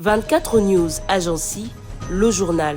24 News Agency, le journal.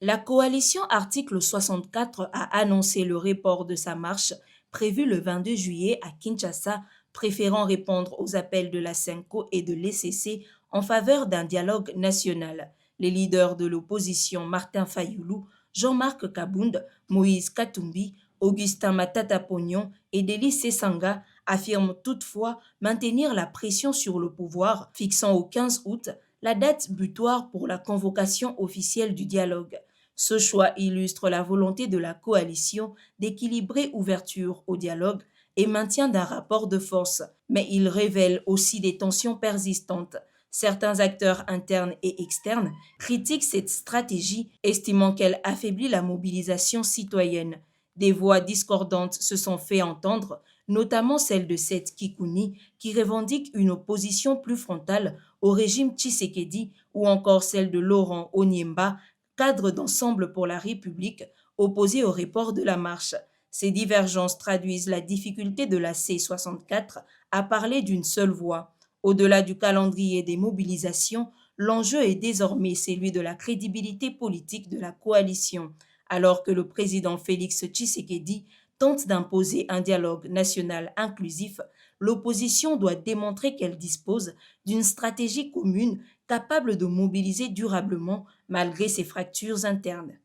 La coalition Article 64 a annoncé le report de sa marche prévue le 22 juillet à Kinshasa, préférant répondre aux appels de la CENCO et de l'ECC en faveur d'un dialogue national. Les leaders de l'opposition Martin Fayoulou, Jean-Marc Kabound, Moïse Katumbi, Augustin Matata Pognon et Deli Sesanga affirment toutefois maintenir la pression sur le pouvoir, fixant au 15 août la date butoir pour la convocation officielle du dialogue. Ce choix illustre la volonté de la coalition d'équilibrer ouverture au dialogue et maintien d'un rapport de force, mais il révèle aussi des tensions persistantes. Certains acteurs internes et externes critiquent cette stratégie, estimant qu'elle affaiblit la mobilisation citoyenne. Des voix discordantes se sont fait entendre, notamment celle de Seth Kikouni, qui revendique une opposition plus frontale au régime Tshisekedi, ou encore celle de Laurent Onyemba, cadre d'Ensemble pour la République, opposé au report de la marche. Ces divergences traduisent la difficulté de la C64 à parler d'une seule voix. Au-delà du calendrier des mobilisations, l'enjeu est désormais celui de la crédibilité politique de la coalition, alors que le président Félix Tshisekedi tente d'imposer un dialogue national inclusif. L'opposition doit démontrer qu'elle dispose d'une stratégie commune capable de mobiliser durablement malgré ses fractures internes.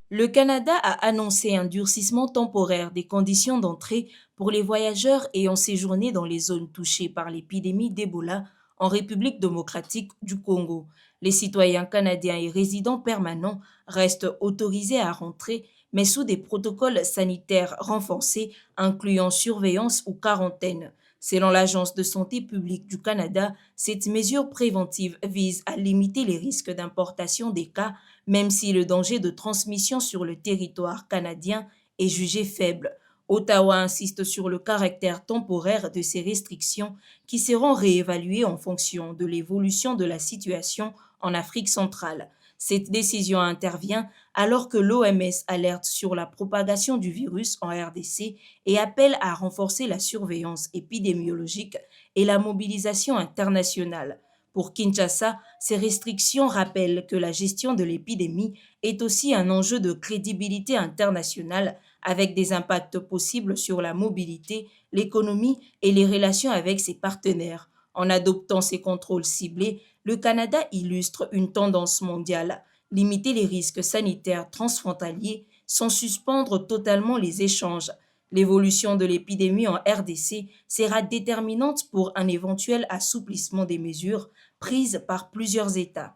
Le Canada a annoncé un durcissement temporaire des conditions d'entrée pour les voyageurs ayant séjourné dans les zones touchées par l'épidémie d'Ebola en République démocratique du Congo. Les citoyens canadiens et résidents permanents restent autorisés à rentrer, mais sous des protocoles sanitaires renforcés, incluant surveillance ou quarantaine. Selon l'Agence de santé publique du Canada, cette mesure préventive vise à limiter les risques d'importation des cas, même si le danger de transmission sur le territoire canadien est jugé faible. Ottawa insiste sur le caractère temporaire de ces restrictions qui seront réévaluées en fonction de l'évolution de la situation en Afrique centrale. Cette décision intervient alors que l'OMS alerte sur la propagation du virus en RDC et appelle à renforcer la surveillance épidémiologique et la mobilisation internationale. Pour Kinshasa, ces restrictions rappellent que la gestion de l'épidémie est aussi un enjeu de crédibilité internationale avec des impacts possibles sur la mobilité, l'économie et les relations avec ses partenaires. En adoptant ces contrôles ciblés, le Canada illustre une tendance mondiale, limiter les risques sanitaires transfrontaliers sans suspendre totalement les échanges. L'évolution de l'épidémie en RDC sera déterminante pour un éventuel assouplissement des mesures prises par plusieurs États.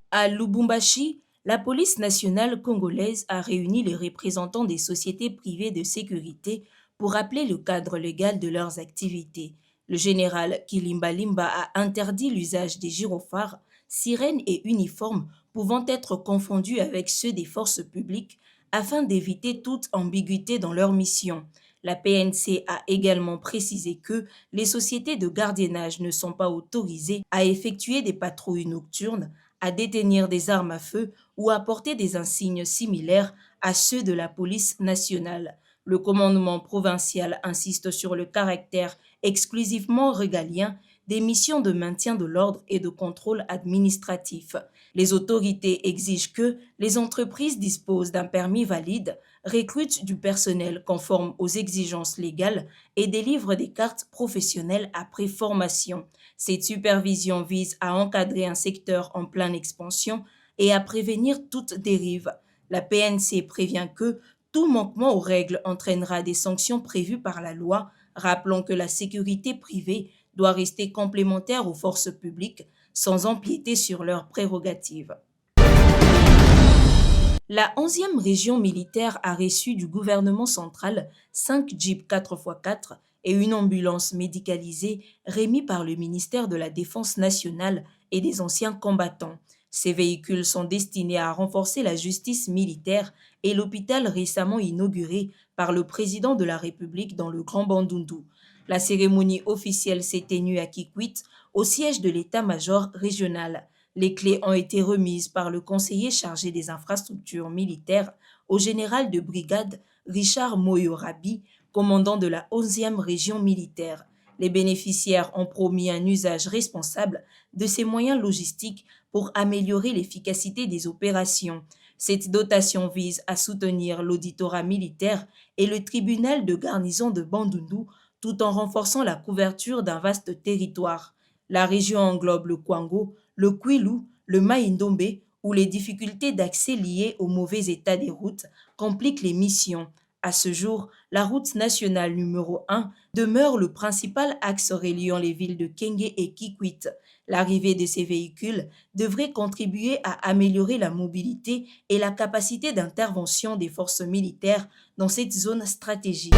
À Lubumbashi, la police nationale congolaise a réuni les représentants des sociétés privées de sécurité pour rappeler le cadre légal de leurs activités. Le général Kilimba Limba a interdit l'usage des gyrophares, sirènes et uniformes pouvant être confondus avec ceux des forces publiques afin d'éviter toute ambiguïté dans leur mission. La PNC a également précisé que les sociétés de gardiennage ne sont pas autorisées à effectuer des patrouilles nocturnes, à détenir des armes à feu ou à porter des insignes similaires à ceux de la police nationale. Le commandement provincial insiste sur le caractère exclusivement régalien des missions de maintien de l'ordre et de contrôle administratif. Les autorités exigent que les entreprises disposent d'un permis valide, recrutent du personnel conforme aux exigences légales et délivrent des cartes professionnelles après formation. Cette supervision vise à encadrer un secteur en pleine expansion et à prévenir toute dérive. La PNC prévient que tout manquement aux règles entraînera des sanctions prévues par la loi, rappelant que la sécurité privée doit rester complémentaire aux forces publiques sans empiéter sur leurs prérogatives. La 11e région militaire a reçu du gouvernement central 5 Jeeps 4x4 et une ambulance médicalisée remis par le ministère de la Défense nationale et des anciens combattants. Ces véhicules sont destinés à renforcer la justice militaire et l'hôpital récemment inauguré par le président de la République dans le Grand Bandundu. La cérémonie officielle s'est tenue à Kikwit, au siège de l'état-major régional. Les clés ont été remises par le conseiller chargé des infrastructures militaires au général de brigade Richard Moyorabi, commandant de la 11e région militaire. Les bénéficiaires ont promis un usage responsable de ces moyens logistiques pour améliorer l'efficacité des opérations. Cette dotation vise à soutenir l'auditorat militaire et le tribunal de garnison de Bandundu tout en renforçant la couverture d'un vaste territoire. La région englobe le Kwango, le Kwilu, le Maïndombe, où les difficultés d'accès liées au mauvais état des routes compliquent les missions. À ce jour, la route nationale numéro 1 demeure le principal axe reliant les villes de Kenge et Kikwit. L'arrivée de ces véhicules devrait contribuer à améliorer la mobilité et la capacité d'intervention des forces militaires dans cette zone stratégique.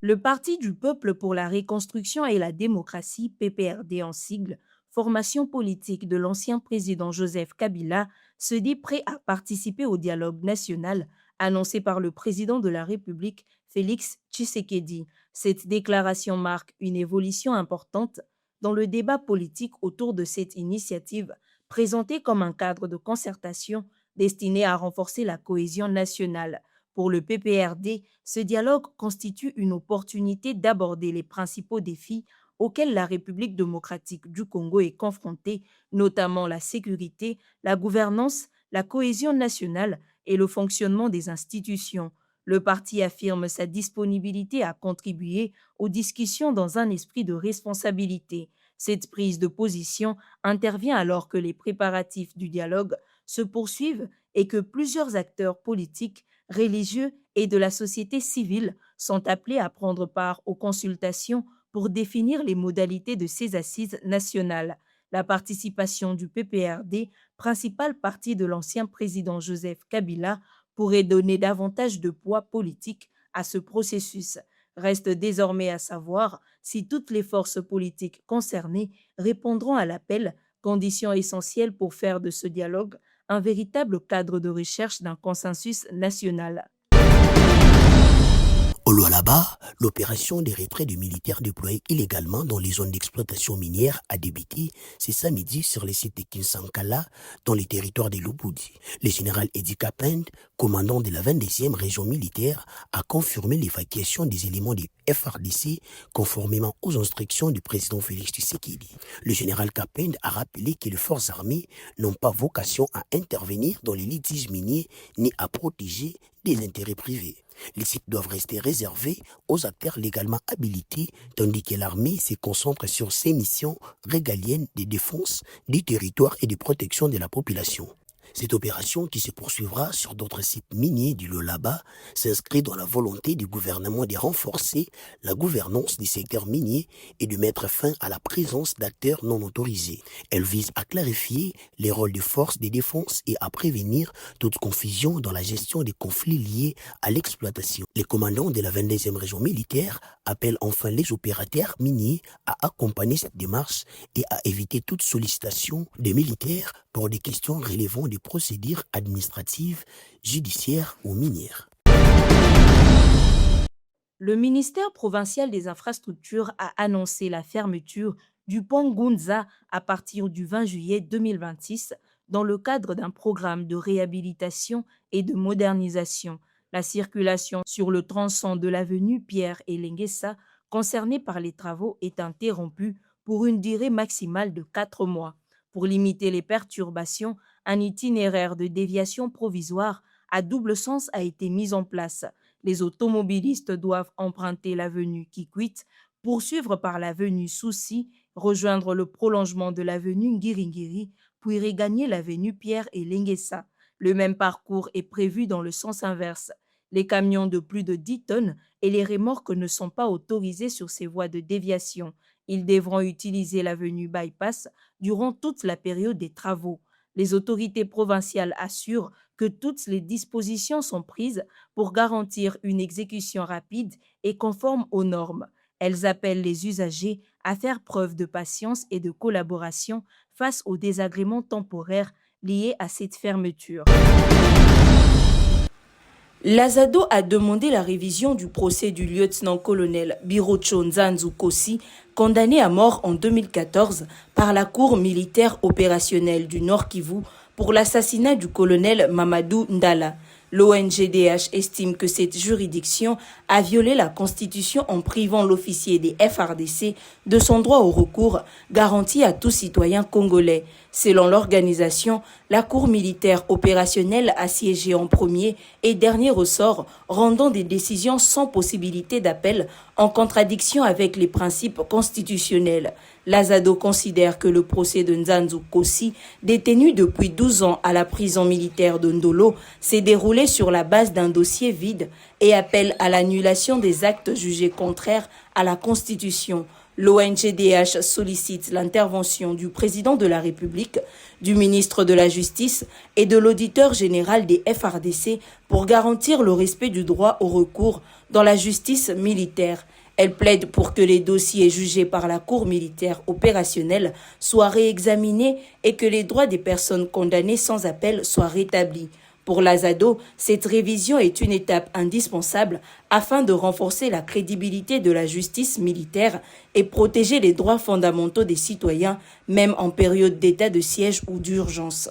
Le Parti du peuple pour la reconstruction et la démocratie, PPRD en sigle, formation politique de l'ancien président Joseph Kabila, se dit prêt à participer au dialogue national annoncé par le président de la République, Félix Tshisekedi. Cette déclaration marque une évolution importante dans le débat politique autour de cette initiative, présentée comme un cadre de concertation destiné à renforcer la cohésion nationale. Pour le PPRD, ce dialogue constitue une opportunité d'aborder les principaux défis auxquels la République démocratique du Congo est confrontée, notamment la sécurité, la gouvernance, la cohésion nationale et le fonctionnement des institutions. Le parti affirme sa disponibilité à contribuer aux discussions dans un esprit de responsabilité. Cette prise de position intervient alors que les préparatifs du dialogue se poursuivent et que plusieurs acteurs politiques, religieux et de la société civile sont appelés à prendre part aux consultations pour définir les modalités de ces assises nationales. La participation du PPRD, principal parti de l'ancien président Joseph Kabila, pourrait donner davantage de poids politique à ce processus. Reste désormais à savoir si toutes les forces politiques concernées répondront à l'appel, condition essentielle pour faire de ce dialogue un véritable cadre de recherche d'un consensus national. Au Lualaba, l'opération des retraits de militaires déployés illégalement dans les zones d'exploitation minière a débuté ce samedi sur les sites de Kinsankala, dans les territoires de Lubudi. Le général Edi Kapend, commandant de la 22e région militaire, a confirmé l'évacuation des éléments des FRDC conformément aux instructions du président Félix Tshisekedi. Le général Kapend a rappelé que les forces armées n'ont pas vocation à intervenir dans les litiges miniers ni à protéger des intérêts privés. Les sites doivent rester réservés aux acteurs légalement habilités, tandis que l'armée se concentre sur ses missions régaliennes de défense du territoire et de protection de la population. Cette opération, qui se poursuivra sur d'autres sites miniers du Lualaba, s'inscrit dans la volonté du gouvernement de renforcer la gouvernance du secteur minier et de mettre fin à la présence d'acteurs non autorisés. Elle vise à clarifier les rôles des forces de défense et à prévenir toute confusion dans la gestion des conflits liés à l'exploitation. Les commandants de la 22e région militaire appellent enfin les opérateurs miniers à accompagner cette démarche et à éviter toute sollicitation des militaires pour des questions relevant des procédures administratives, judiciaires ou minières. Le ministère provincial des infrastructures a annoncé la fermeture du pont Gunza à partir du 20 juillet 2026 dans le cadre d'un programme de réhabilitation et de modernisation. La circulation sur le tronçon de l'avenue Pierre et Lenguessa concerné par les travaux est interrompue pour une durée maximale de 4 mois. Pour limiter les perturbations, un itinéraire de déviation provisoire à double sens a été mis en place. Les automobilistes doivent emprunter l'avenue Kikwit, poursuivre par l'avenue Souci, rejoindre le prolongement de l'avenue Ngiringiri, puis regagner l'avenue Pierre et Lenguessa. Le même parcours est prévu dans le sens inverse. Les camions de plus de 10 tonnes et les remorques ne sont pas autorisés sur ces voies de déviation. Ils devront utiliser l'avenue Bypass durant toute la période des travaux. Les autorités provinciales assurent que toutes les dispositions sont prises pour garantir une exécution rapide et conforme aux normes. Elles appellent les usagers à faire preuve de patience et de collaboration face aux désagréments temporaires liés à cette fermeture. L'Azado a demandé la révision du procès du lieutenant-colonel Birocho Nzanzu Kossi, condamné à mort en 2014 par la Cour militaire opérationnelle du Nord Kivu pour l'assassinat du colonel Mamadou Ndala. L'ONGDH estime que cette juridiction a violé la Constitution en privant l'officier des FARDC de son droit au recours garanti à tout citoyen congolais. Selon l'organisation, la Cour militaire opérationnelle a siégé en premier et dernier ressort, rendant des décisions sans possibilité d'appel en contradiction avec les principes constitutionnels. L'Azado considère que le procès de Nzanzu Kossi, détenu depuis 12 ans à la prison militaire de Ndolo, s'est déroulé sur la base d'un dossier vide et appelle à l'annulation des actes jugés contraires à la Constitution. L'ONGDH sollicite l'intervention du président de la République, du ministre de la Justice et de l'auditeur général des FARDC pour garantir le respect du droit au recours dans la justice militaire. Elle plaide pour que les dossiers jugés par la Cour militaire opérationnelle soient réexaminés et que les droits des personnes condamnées sans appel soient rétablis. Pour l'Azado, cette révision est une étape indispensable afin de renforcer la crédibilité de la justice militaire et protéger les droits fondamentaux des citoyens, même en période d'état de siège ou d'urgence.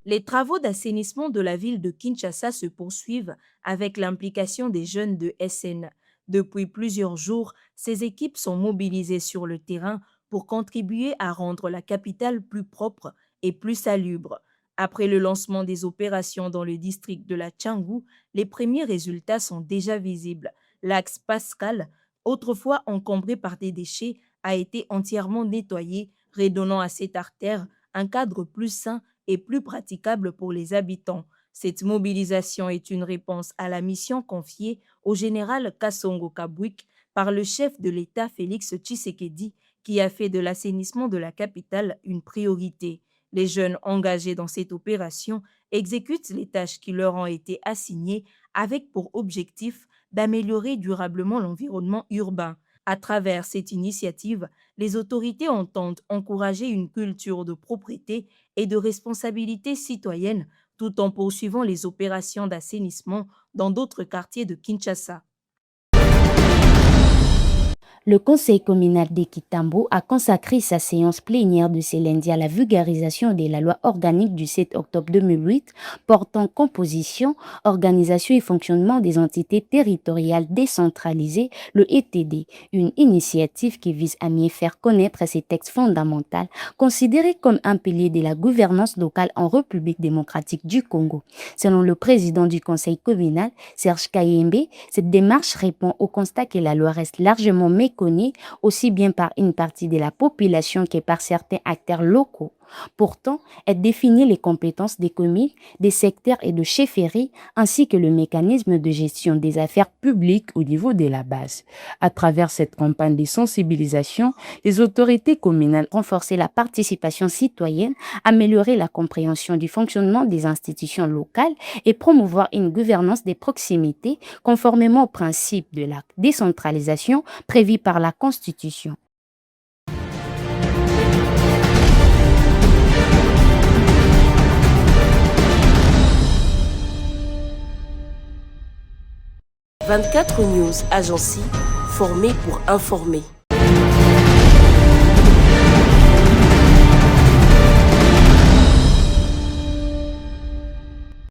Les travaux d'assainissement de la ville de Kinshasa se poursuivent avec l'implication des jeunes de SN. Depuis plusieurs jours, ces équipes sont mobilisées sur le terrain pour contribuer à rendre la capitale plus propre et plus salubre. Après le lancement des opérations dans le district de la Tchangou, les premiers résultats sont déjà visibles. L'axe Pascal, autrefois encombré par des déchets, a été entièrement nettoyé, redonnant à cette artère un cadre plus sain et plus praticable pour les habitants. Cette mobilisation est une réponse à la mission confiée au général Kassongo Kabwik par le chef de l'État Félix Tshisekedi, qui a fait de l'assainissement de la capitale une priorité. Les jeunes engagés dans cette opération exécutent les tâches qui leur ont été assignées avec pour objectif d'améliorer durablement l'environnement urbain. À travers cette initiative, les autorités entendent encourager une culture de propreté et de responsabilité citoyenne tout en poursuivant les opérations d'assainissement dans d'autres quartiers de Kinshasa. Le conseil communal d'Ekitambo a consacré sa séance plénière de ce lundi à la vulgarisation de la loi organique du 7 octobre 2008 portant composition, organisation et fonctionnement des entités territoriales décentralisées, le ETD, une initiative qui vise à mieux faire connaître ces textes fondamentaux considérés comme un pilier de la gouvernance locale en République démocratique du Congo. Selon le président du conseil communal, Serge Kayembe, cette démarche répond au constat que la loi reste largement méconnue aussi bien par une partie de la population que par certains acteurs locaux. Pourtant, elle définit les compétences des communes, des secteurs et de chefferies, ainsi que le mécanisme de gestion des affaires publiques au niveau de la base. À travers cette campagne de sensibilisation, les autorités communales renforcent la participation citoyenne, améliorer la compréhension du fonctionnement des institutions locales et promouvoir une gouvernance des proximités conformément aux principes de la décentralisation prévus par la Constitution. « 24 News Agency, formée pour informer.